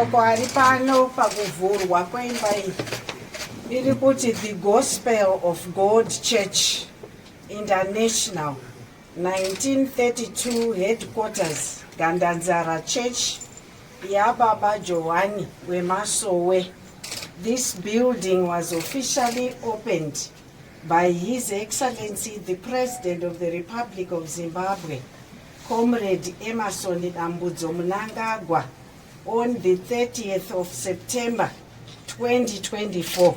mashoko ari pano pakuvhurwa kwaimba iyi iri kuti the Gospel of God Church International 1932 headquarters Gandanzara Church Baba Johane Masedza. This building was officially opened by His Excellency the President of the Republic of Zimbabwe, Comrade Emmerson Mnangagwa, on the 30th of September 2024.